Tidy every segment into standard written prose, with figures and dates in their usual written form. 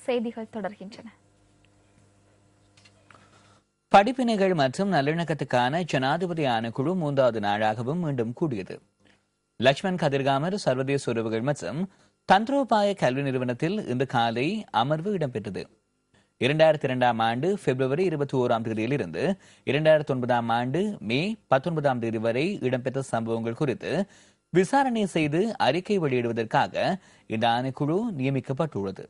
செய்திகள் தொடர்கின்றன. படிப்பினைகள் மற்றும் நல்லிணக்கத்துக்கான ஜனாதிபதி ஆணைக்குழு 3வது நாளாகவும் மீண்டும் கூடியது. லட்சுமண் கதிர்காமர் சர்வதேச உறவுகள் மற்றும் தந்திரோபாய கல்வி நிறுவனத்தில் இன்று காலை அமர்வு இடம்பெற்றது. 2002ஆம் ஆண்டு பிப்ரவரி 21ஆம் தேதியிலிருந்து 2009ஆம் ஆண்டு மே 19ஆம் தேதி வரை இடம்பெற்ற சம்பவங்கள் குறித்து விசாரணை செய்து அறிக்கை வெளியிடுவதற்காக இந்த ஆணைக்குழு நியமிக்கப்பட்டுள்ளது.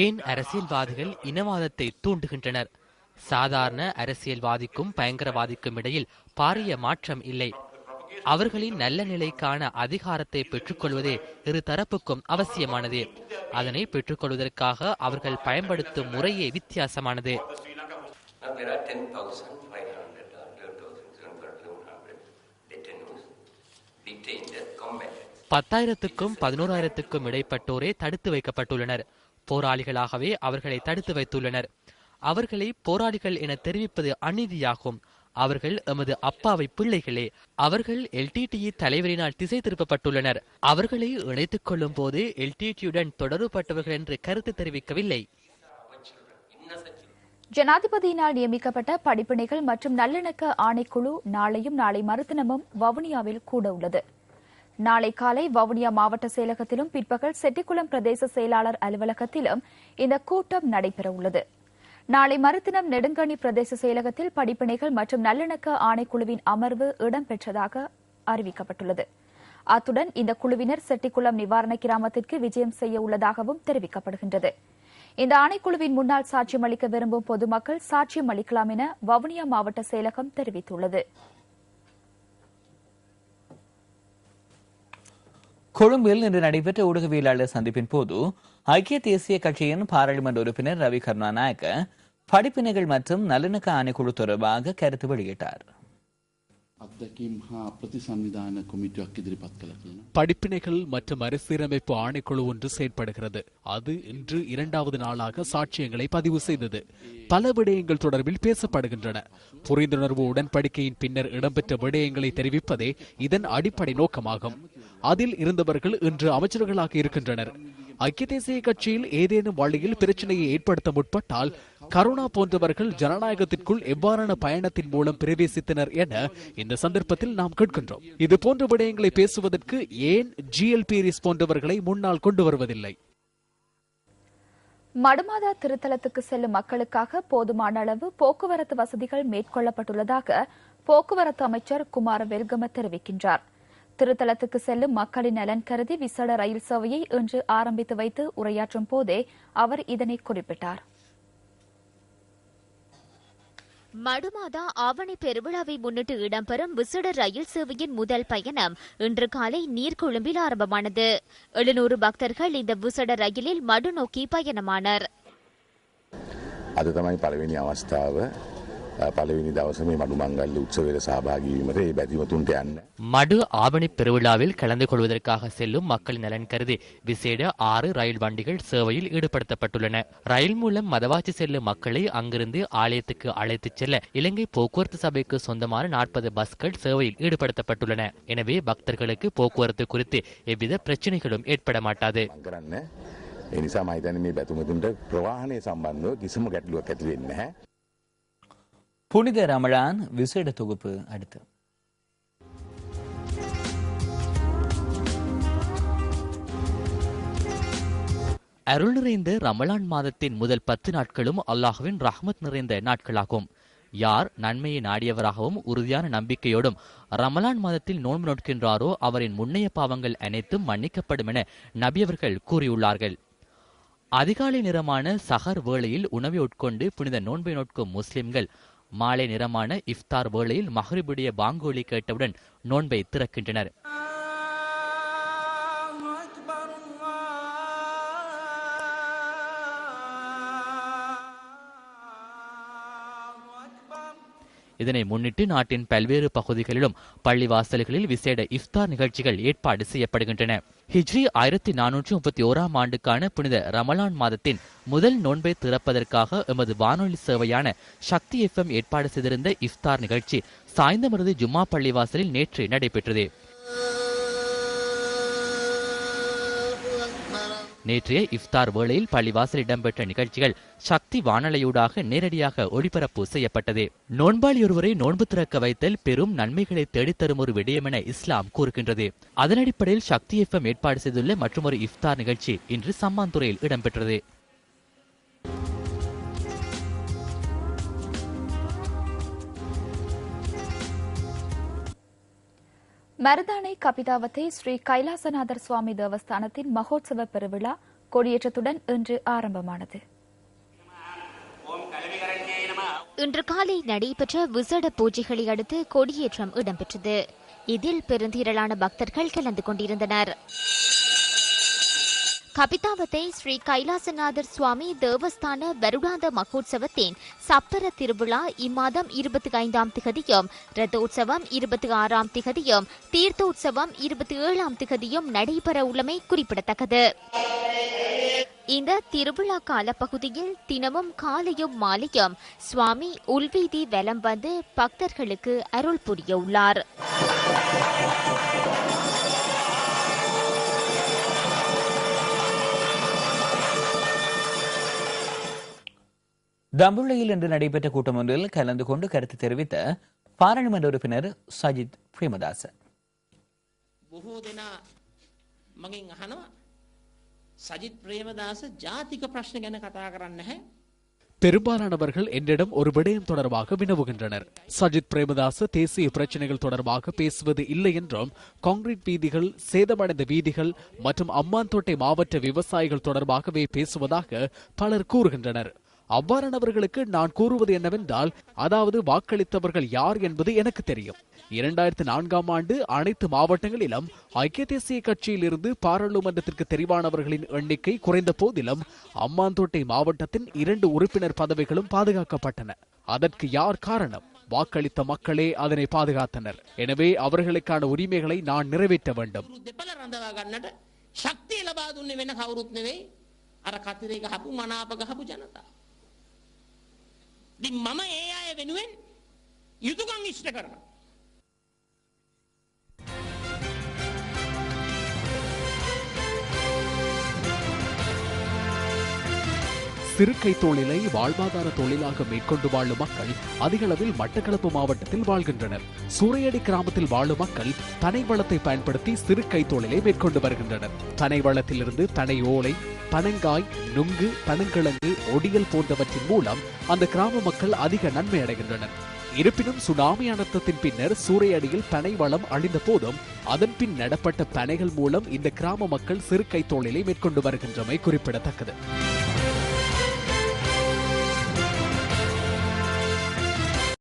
ஏன் அரசியல்வாதிகள் இனவாதத்தை தூண்டுகின்றனர்? சாதாரண அரசியல்வாதிக்கும் பயங்கரவாதிக்கும் இடையில் பாரிய மாற்றம் இல்லை. அவர்களின் நல்ல நிலைக்கான அதிகாரத்தை பெற்றுக்கொள்வதே இரு தரப்புக்கும் அவசியமானது. அதனை பெற்றுக்கொள்வதற்காக அவர்கள் பயன்படுத்தும் முறையே வித்தியாசமானது. 10,000க்கும் 11,000க்கும் இடைப்பட்டோரே தடுத்து வைக்கப்பட்டுள்ளனர். போராளிகளாகவே அவர்களை தடுத்து வைத்துள்ளனர். அவர்களை போராளிகள் என தெரிவிப்பது அநீதியாகும். அவர்கள் எமது அப்பாவை பிள்ளைகளே. அவர்கள் எல்டிடிஇ தலைவரினால் திசை திருப்பப்பட்டுள்ளனர். அவர்களை இணைத்துக் கொள்ளும் போது எல்டிடியுடன் தொடர்புபட்டவர்கள் என்று கருத்து தெரிவிக்கவில்லை. ஜனாதிபதியினால் நியமிக்கப்பட்ட படிப்பினைகள் மற்றும் நல்லிணக்க ஆணைக்குழு நாளையும் நாளை மறுதினமும் வவுனியாவில் கூட உள்ளது. நாளை காலை வவுனியா மாவட்ட செயலகத்திலும் பிற்பகல் செட்டிக்குளம் பிரதேச செயலாளர் அலுவலகத்திலும் இந்த கூட்டம் நடைபெறவுள்ளது. நாளை மறுதினம் நெடுங்கணி பிரதேச செயலகத்தில் படிப்பினைகள் மற்றும் நல்லிணக்க ஆணைக்குழுவின் அமர்வு இடம்பெற்றதாக அறிவிக்கப்பட்டுள்ளது. அத்துடன் இந்த குழுவினர் செட்டிக்குளம் நிவாரண கிராமத்திற்கு விஜயம் செய்ய உள்ளதாகவும் தெரிவிக்கப்படுகின்றது. இந்த ஆணைக்குழுவின் முன்னாள் சாட்சியம் அளிக்க விரும்பும் பொதுமக்கள் சாட்சியம் அளிக்கலாம் என வவுனியா மாவட்ட செயலகம் தெரிவித்துள்ளது. கொழும்பில் இன்று நடைபெற்ற ஊடகவியலாளர் சந்திப்பின் போது ஐக்கிய தேசிய கட்சியின் பாராளுமன்ற உறுப்பினர் ரவி கருணாநாயக்க படிப்பினைகள் மற்றும் நல்லிணக்க ஆணைக்குழு தொடர்பாக கருத்து வெளியிட்டார். படிப்பினைகள் மற்றும் மறுசீரமைப்பு ஆணைக்குழு ஒன்று செயற்படுகிறது. அது இன்று 2வது நாளாக சாட்சியங்களை பதிவு செய்தது. பல விடயங்கள் தொடர்பில் பேசப்படுகின்றன. புரிந்துணர்வு உடன்படிக்கையின் பின்னர் இடம்பெற்ற விடயங்களை தெரிவிப்பதே இதன் அடிப்படை நோக்கமாகும். அதில் இருந்தவர்கள் இன்று அமைச்சர்களாக இருக்கின்றனர். ஐக்கிய தேசிய கட்சியில் ஏதேனும் வழியில் பிரச்சனையை ஏற்படுத்த முற்பட்டால் கருணா போன்றவர்கள் ஜனநாயகத்திற்குள் எவ்வாறான பயணத்தின் மூலம் பிரவேசித்தனர் என இந்த சந்தர்ப்பத்தில் நாம் கேட்கின்றோம். இது போன்ற விடயங்களை பேசுவதற்கு ஏன் ஜிஎல்பீரிஸ் போன்றவர்களை முன்னால் கொண்டு வருவதில்லை? மடுமாதா திருத்தலத்துக்கு செல்லும் மக்களுக்காக போதுமான அளவு போக்குவரத்து வசதிகள் மேற்கொள்ளப்பட்டுள்ளதாக போக்குவரத்து அமைச்சர் குமார வெல்கம தெரிவிக்கின்றார். திருத்தலத்துக்கு செல்லும் மக்களின் நலன் கருதி விசேட ரயில் சேவையை இன்று ஆரம்பித்து வைத்து உரையாற்றும் போதே அவர் இதனை குறிப்பிட்டார். மடுமாதா ஆவணி பெருவிழாவை முன்னிட்டு இடம்பெறும் விசேட ரயில் சேவையின் முதல் பயணம் இன்று காலை நீர்கொழும்பில் ஆரம்பமானது. 700 பக்தர்கள் இந்த விசேட ரயிலில் மடு நோக்கி பயணமானர். அது තමයි පළවෙනි අවස්ථාව. පළවෙනි දවසේ මේ මඩු මංගල්‍ය උත්සවයේ සහභාගී වීමට ඒ බැතිමතුන්ට යන්න. மடு ஆவணி பெருவிழாவில் கலந்து கொள்வதற்காக செல்லும் மக்களின் நலன் கருதி விசேட 6 ரயில் வண்டிகள் சேவையில் ஈடுபடுத்தப்பட்டுள்ளன. ரயில் மூலம் மதவாச்சி செல்லும் மக்களை அங்கிருந்து ஆலயத்துக்கு அழைத்துச் செல்ல இலங்கை போக்குவரத்து சபைக்கு சொந்தமான 40 பஸ்கள் சேவையில் ஈடுபடுத்தப்பட்டுள்ளன. எனவே பக்தர்களுக்கு போக்குவரத்து குறித்து எவ்வித பிரச்சனைகளும் ஏற்பட மாட்டாது. ඒ නිසා මම හිතන්නේ මේ බැතිමතුන්ට ප්‍රවාහනය සම්බන්ධව කිසිම ගැටලුවක් ඇති වෙන්නේ නැහැ. புனித ரமலான் விசேட தொகுப்பு அடுத்து. அருள் நிறைந்த ரமலான் மாதத்தின் முதல் 10 நாட்களும் அல்லாஹ்வின் ரஹ்மத் நிறைந்த நாட்களாகும். யார் நன்மையை நாடியவராகவும் உறுதியான நம்பிக்கையோடும் ரமலான் மாதத்தில் நோன்பு நோட்கின்றாரோ அவரின் முன்னைய பாவங்கள் அனைத்தும் மன்னிக்கப்படும் என நபியவர்கள் கூறியுள்ளார்கள். அதிகாலை நிறமான சஹர் வேளையில் உணவை உட்கொண்டு புனித நோன்பை நோட்கும் முஸ்லிம்கள் மாலை நிறமான இஃப்தார் வேளையில் மஹ்ரிபுடைய பாங்கோலி கேட்டவுடன் நோன்பை திறக்கின்றனர். இதனை முன்னிட்டு நாட்டின் பல்வேறு பகுதிகளிலும் பள்ளிவாசல்களில் விசேட இஃப்தார் நிகழ்ச்சிகள் ஏற்பாடு செய்யப்படுகின்றன. ஹிஜ்ரி 1431 ஆண்டுக்கான புனித ரமலான் மாதத்தின் முதல் நோன்பை திறப்பதற்காக எமது வானொலி சேவையான சக்தி FM ஏற்பாடு செய்திருந்த இஃப்தார் நிகழ்ச்சி சாய்ந்தமருது ஜும்மா பள்ளிவாசலில் நேற்று நடைபெற்றது. நேற்றைய இஃப்தார் வேளையில் பள்ளிவாசல் இடம்பெற்ற நிகழ்ச்சிகள் சக்தி வானொலியூடாக நேரடியாக ஒளிபரப்பு செய்யப்பட்டது. நோன்பாளியொருவரை நோன்பு திறக்க வைத்தல் பெரும் நன்மைகளை தேடித்தரும் ஒரு விடயம் என இஸ்லாம் கூறுகின்றது. அதன் அடிப்படையில் சக்தி FM ஏற்பாடு செய்துள்ள மற்றொரு இஃப்தார் நிகழ்ச்சி இன்று சம்மாந்துறையில் இடம்பெற்றது. மருதானை கபிதாவத்தை ஸ்ரீ கைலாசநாதர் சுவாமி தேவஸ்தானத்தின் மகோத்சவ பெருவிழா கொடியேற்றத்துடன் இன்று ஆரம்பமானது. இன்று காலை நடைபெற்ற விசேட பூஜைகளை அடுத்து கொடியேற்றம் இடம்பெற்றது. இதில் பெருந்திரளான பக்தர்கள் கலந்து கொண்டிருந்தனர். கபிதாவத்தை ஸ்ரீ கைலாசநாதர் சுவாமி தேவஸ்தான வருடாந்த மகோத்சவத்தின் சப்பர திருவிழா இம்மாதம் 25ஆம் திகதியும், ரதோற்சவம் 26ஆம் திகதியும், தீர்த்தோற்சவம் 27ஆம் திகதியும் நடைபெற உள்ளமை குறிப்பிடத்தக்கது. இந்த திருவிழா கால பகுதியில் தினமும் காலையும் மாலையும் சுவாமி உள்வீதி வலம் வந்து பக்தர்களுக்கு அருள் புரிய உள்ளார். தம்புள்ளையில் இன்று நடைபெற்ற கூட்டம் ஒன்றில் கலந்து கொண்டு கருத்து தெரிவித்த பாராளுமன்ற உறுப்பினர் சஜித் பிரேமதாச, பெரும்பாலானவர்கள் என்னிடம் ஒரு விடயம் தொடர்பாக வினவுகின்றனர். சஜித் பிரேமதாச தேசிய பிரச்சனைகள் தொடர்பாக பேசுவது இல்லை என்றும், கான்கிரீட் வீதிகள், சேதமடைந்த வீதிகள் மற்றும் அம்மாந்தோட்டை மாவட்ட விவசாயிகள் தொடர்பாகவே பேசுவதாக பலர் கூறுகின்றனர். அவ்வாறானவர்களுக்கு நான் கூறுவது என்னவென்றால், அதாவது வாக்களித்தவர்கள் யார் என்பது எனக்கு தெரியும். 2004ஆம் ஆண்டு அனைத்து மாவட்டங்களிலும் ஐக்கிய தேசிய கட்சியில் இருந்து பாராளுமன்றத்திற்கு தெரிவானவர்களின் எண்ணிக்கை குறைந்த போதிலும் அம்மாந்தோட்டை மாவட்டத்தின் 2 உறுப்பினர் பதவிகளும் பாதுகாக்கப்பட்டன. அதற்கு யார் காரணம்? வாக்களித்த மக்களே அதனை பாதுகாத்தனர். எனவே அவர்களுக்கான உரிமைகளை நான் நிறைவேற்ற வேண்டும். මම ඒ අය වෙනුවෙන් යුතුයකම් ඉෂ්ට කරනවා. சிறுகை தொழிலை வாழ்வாதார தொழிலாக மேற்கொண்டு வாழும் மக்கள் அதிகளவில் மட்டக்களப்பு மாவட்டத்தில் வாழ்கின்றனர். சூறையடி கிராமத்தில் வாழும் மக்கள் தனை வளத்தை பயன்படுத்தி சிறுகை தொழிலை மேற்கொண்டு வருகின்றனர். தனை வளத்திலிருந்து தனை ஓலை, பனங்காய், நுங்கு, பனங்கிழங்கு, ஒடியல் போன்றவற்றின் மூலம் அந்த கிராம மக்கள் அதிக நன்மை அடைகின்றனர். இருப்பினும் சுனாமி அனர்த்தத்தின் பின்னர் சூறையடியில் பனை வளம் அழிந்த போதும் அதன் பின் நடப்பட்ட பனைகள் மூலம் இந்த கிராம மக்கள் சிறுகை தொழிலை மேற்கொண்டு வருகின்றமை குறிப்பிடத்தக்கது.